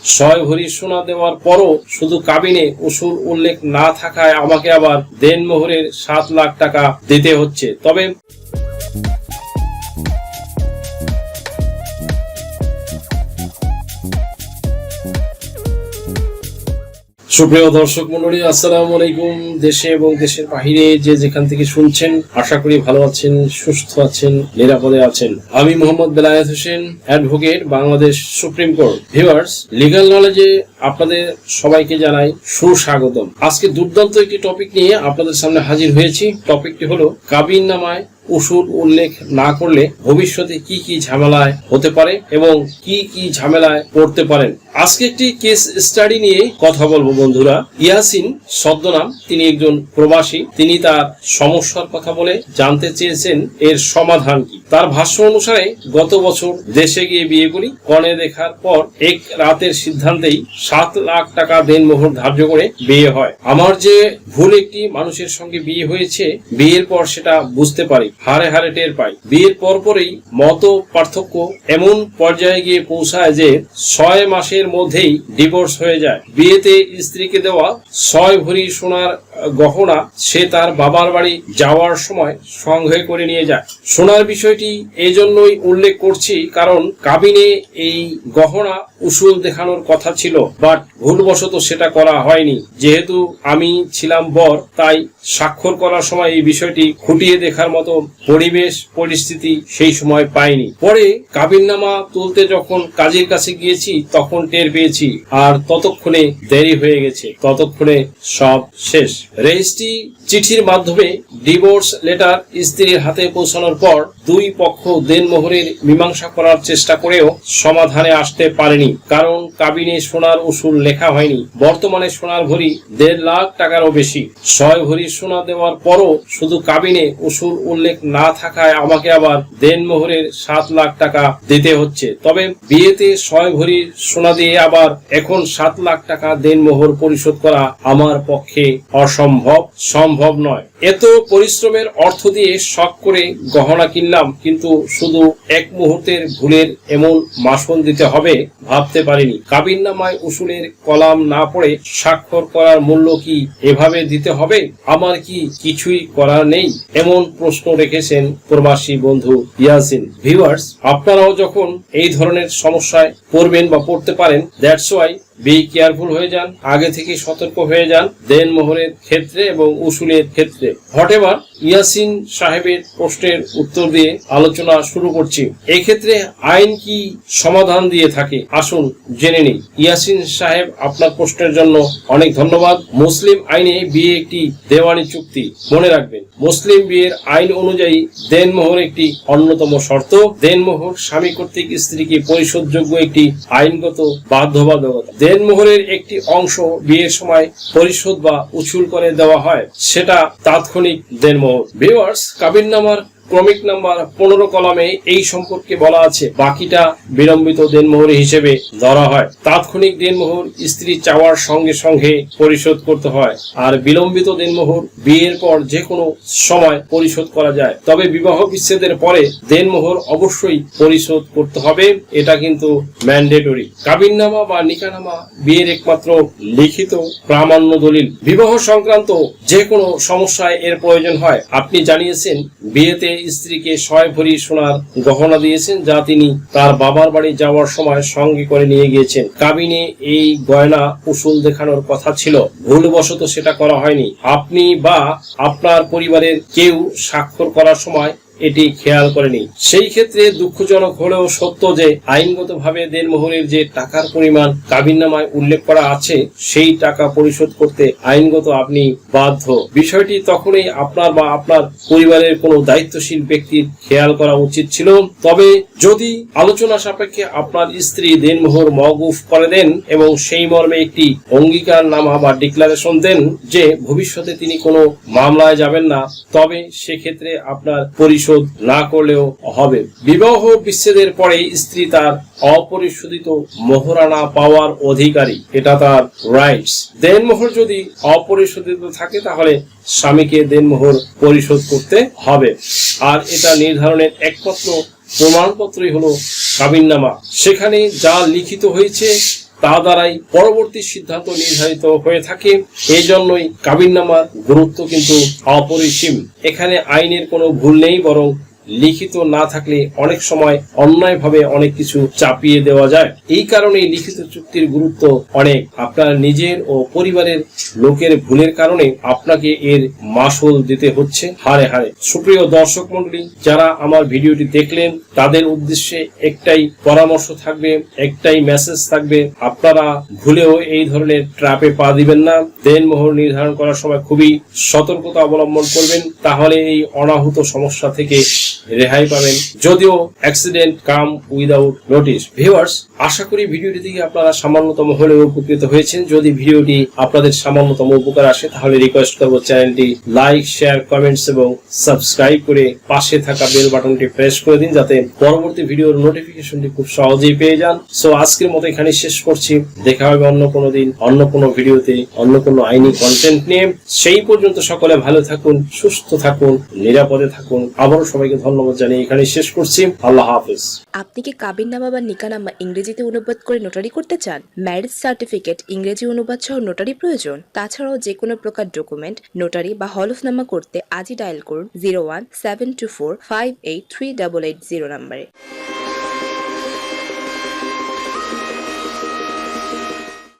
6 ভরি সোনা দেওয়ার পরও শুধু কাবিনে উসুল উল্লেখ না থাকায় আমাকে আবার দেনমোহরের 7 লাখ টাকা দিতে হচ্ছে। তবে সুপ্রিয় দর্শক মন্ডলী, আসসালামু আলাইকুম। দেশে এবং দেশের বাহিরে যে যেখান থেকে শুনছেন, আশা করি ভালো আছেন, সুস্থ আছেন, নিরাপদে আছেন। আমি Mohammad Belayet Hossain, advocate, Bangladesh supreme court. Viewers, legal নলেজে আপনাদের সবাইকে জানাই সুস্বাগতম। আজকে দুর্দান্ত একটি টপিক নিয়ে আপনাদের সামনে হাজির হয়েছি। টপিকটি হলো কাবিননামায় উসুল উল্লেখ না করলে ভবিষ্যতে কি কি ঝামেলায় হতে পারে এবং কি কি ঝামেলায় পড়তে পারেন। আজকে একটি কেস স্টাডি নিয়ে কথা বলবো বন্ধুরা। ইয়াসিন ছদ্মনাম, তিনি একজন প্রবাসী। তিনি তার সমস্যার কথা বলে জানতে চেয়েছেন এর সমাধান কি। তার ভাষ্য অনুসারে, গত বছর দেশে গিয়ে বিয়ে করি, কনে দেখার পর এক রাতের সিদ্ধান্তেই 7 লাখ টাকা দেনমোহর ধার্য করে বিয়ে হয়। আমার যে ভুল একটি মানুষের সঙ্গে বিয়ে হয়েছে, বিয়ের পর সেটা বুঝতে পারি, হারে হারে টের পাই। বিয়ের পরপরই মত পার্থক্য এমন পর্যায়ে গিয়ে পৌঁছায় যে 6 মাসের মধ্যেই ডিভোর্স হয়ে যায়। বিয়েতে স্ত্রীকে দেওয়া 6 ভরি সোনার গহনা সে তার বাবার বাড়ি যাওয়ার সময় সঙ্গে করে নিয়ে যায়। সোনার বিষয়টি এই জন্যই উল্লেখ করছি কারণ কাবিনে এই গহনা উসুল দেখানোর কথা ছিল, বাট ভুলবশত সেটা করা হয়নি। যেহেতু আমি ছিলাম বর, তাই স্বাক্ষর করার সময় এই বিষয়টি খুঁটিয়ে দেখার মতো পরিবেশ পরিস্থিতি সেই সময় পাইনি। পরে কাবিননামা তুলতে যখন কাজীর কাছে গিয়েছি তখন টের পেয়েছি, আর ততক্ষণে দেরি হয়ে গেছে, ততক্ষণে সব শেষ। রেজিস্ট্রি চিঠির মাধ্যমে ডিভোর্স লেটার স্ত্রীর হাতে পৌঁছানোর পর দুই পক্ষ দেনমোহরের মীমাংসা করার চেষ্টা করেও সমাধানে আসতে পারেনি, কারণ কাবিনে সোনার উসুল লেখা হয়নি। বর্তমানে সোনার ভরি 1.5 লাখ টাকারও বেশি। 6 ভরি সোনা দেওয়ার পরও শুধু কাবিনে উসুল উল্লেখ না থাকায় আমাকে আবার দেনমোহরের 7 লাখ টাকা দিতে হচ্ছে। তবে বিয়েতে 6 ভরি সোনা দিয়ে আবার এখন 7 লাখ টাকা দেনমোহর পরিশোধ করা আমার পক্ষে সম্ভব নয়। এত পরিশ্রমের অর্থ দিয়ে শখ করে গহনা কিনলাম, কিন্তু শুধু এক মুহূর্তের ভুলের এমন মাসুল দিতে হবে ভাবতে পারিনি। কাবিননামায় উসুলের কলাম না পড়ে স্বাক্ষর করার মূল্য কি এভাবে দিতে হবে? আমার কি কিছুই করার নেই? এমন প্রশ্ন রেখেছেন প্রবাসী বন্ধু ইয়াসিন। ভিউয়ার্স, আপনারাও যখন এই ধরনের সমস্যায় পড়বেন বা পড়তে পারেন, দ্যাটস ওয়াই বি কেয়ারফুল হয়ে যান, আগে থেকে সতর্ক হয়ে যান দেনমোহরের ক্ষেত্রে এবং উসুলের ক্ষেত্রে। হটেবার ইয়াসিন সাহেবের প্রশ্নের উত্তর দিয়ে আলোচনা শুরু করছি। এই ক্ষেত্রে আইন কি সমাধান দিয়ে থাকে, আসুন জেনে নিই। ইয়াসিন সাহেব, আপনার প্রশ্নের জন্য অনেক ধন্যবাদ। মুসলিম আইনে বিয়ে একটি দেওয়ানি চুক্তি। মনে রাখবেন, মুসলিম বিয়ের আইন অনুযায়ী দেনমোহর একটি অন্যতম শর্ত। দেনমোহর স্বামী কর্তৃক স্ত্রীকে পরিশোধযোগ্য একটি আইনগত বাধ্যবাধকতা। দেনমোহরের একটি অংশ বিয়ের সময় পরিশোধ বা উসুল করে দেওয়া হয়, সেটা তাৎক্ষণিক দেনমোহর। ভিউয়ার্স, কাবিননামার ক্রমিক নাম্বার 15 কলামে এই সম্পর্কে বলা আছে। বাকিটা বিলম্বিত দেনমোহর হিসেবে ধরা হয়। তাৎক্ষণিক দেনমোহর স্ত্রী চাওয়ার সঙ্গে সঙ্গে পরিশোধ করতে হয়, আর বিলম্বিত দেনমোহর বিয়ের পর যে কোনো সময় পরিশোধ করা যায়। তবে বিবাহ বিচ্ছেদের পরে দেনমোহর অবশ্যই পরিশোধ করতে হবে, এটা কিন্তু ম্যান্ডেটরি। কাবিননামা বা নিকাহনামা বিয়ের একমাত্র লিখিত প্রামাণ্য দলিল। বিবাহ সংক্রান্ত যে কোনো সমস্যায় এর প্রয়োজন হয়। আপনি জানিয়েছেন বিয়েতে স্ত্রীকে 6 ভরি সোনার গহনা দিয়েছেন, যা তিনি তার বাবার বাড়ি যাওয়ার সময় সঙ্গে করে নিয়ে গিয়েছেন। কাবিনে এই গয়না উসুল দেখানোর কথা ছিল, ভুলবশত সেটা করা হয়নি। আপনি বা আপনার পরিবারের কেউ স্বাক্ষর করার সময় এটি খেয়াল করেনি। সেই ক্ষেত্রে দুঃখজনক হলেও সত্য যে আইনগতভাবে দেনমোহরের যে টাকার পরিমাণ কাবিননামায় উল্লেখ করা আছে, সেই টাকা পরিশোধ করতে আইনগত আপনি বাধ্য। বিষয়টি তখনই আপনার বা আপনার পরিবারের কোনো দায়িত্বশীল ব্যক্তির খেয়াল করা উচিত ছিল। তবে যদি আলোচনা সাপেক্ষে আপনার স্ত্রী দেনমোহর মওকুফ করে দেন এবং সেই মর্মে একটি অঙ্গীকারনামা বা ডিক্লারেশন দেন যে ভবিষ্যতে তিনি কোনো মামলায় যাবেন না, তবে সেক্ষেত্রে আপনার পরিশোধ না করলেও হবে। বিবাহ বিচ্ছেদের পরে স্ত্রী তার অপরিশোধিত মোহরানা পাওয়ার অধিকারী, এটা তার রাইটস। দেনমোহর যদি অপরিশোধিত থাকে তাহলে স্বামীকে দেনমোহর পরিশোধ করতে হবে, আর এটা নির্ধারণের একমাত্র প্রমাণপত্রই হলো কাবিননামা। সেখানে যা লিখিত হয়েছে তা দ্বারাই পরবর্তী সিদ্ধান্ত নির্ধারিত হয়ে থাকে। এই জন্যই কাবিননামার গুরুত্ব কিন্তু অপরিসীম। এখানে আইনের কোনো ভুল নেই, বরং লিখিত না থাকলে অনেক সময় অন্যায়ভাবে অনেক কিছু চাপিয়ে দেওয়া যায়। এই কারণেই লিখিত চুক্তির গুরুত্ব অনেক। আপনার নিজের ও পরিবারের লোকের ভুলের কারণে আপনাকে এর মাসুল দিতে হচ্ছে হারে হারে। সুপ্রিয় দর্শক মণ্ডলী, যারা আমার ভিডিওটি দেখলেন তাদের উদ্দেশ্যে একটাই পরামর্শ থাকবে, একটাই মেসেজ থাকবে, আপনারা ভুলেও এই ধরনের ট্র্যাপে পা দিবেন না। দেনমোহর নির্ধারণ করার সময় খুবই সতর্কতা অবলম্বন করবেন, তাহলে এই অনাহুত সমস্যা থেকে রেহাই পাবেন, যদিও অ্যাক্সিডেন্ট কাম উইদাউট নোটিস। ভিউয়ার্স, আশা করি ভিডিওটি থেকে আপনারা সামান্যতম হলেও উপকৃত হয়েছেন। যদি ভিডিওটি আপনাদের সামান্যতম উপকার আসে তাহলে রিকোয়েস্ট করব চ্যানেলটি লাইক, শেয়ার, কমেন্টস এবং সাবস্ক্রাইব করে পাশে থাকা বেল বাটনটি প্রেস করে দিন, যাতে পরবর্তী ভিডিওর নোটিফিকেশনটি খুব সহজেই পেয়ে যান। সো আজকের মতো এখানে শেষ করছি। দেখা হবে অন্য কোনো দিন, অন্য কোনো ভিডিওতে, অন্য কোনো আইনি কন্টেন্ট নিয়ে। সেই পর্যন্ত সকলে ভালো থাকুন, সুস্থ থাকুন, নিরাপদে থাকুন। আবারও সবাইকে ধন্যবাদ জানিয়ে এখানে শেষ করছি। আল্লাহ হাফেজ। আপনি কি কাবিননামা বা নিকানামা ইংরেজিতে অনুবাদ করে নোটারি করতে চান? ম্যারেজ সার্টিফিকেট ইংরেজি অনুবাদ সহ নোটারি প্রয়োজন? তাছাড়াও যে কোনো প্রকার ডকুমেন্ট, নোটারি বা হলফনামা করতে আজই ডায়াল করুন 017245838880 নম্বরে।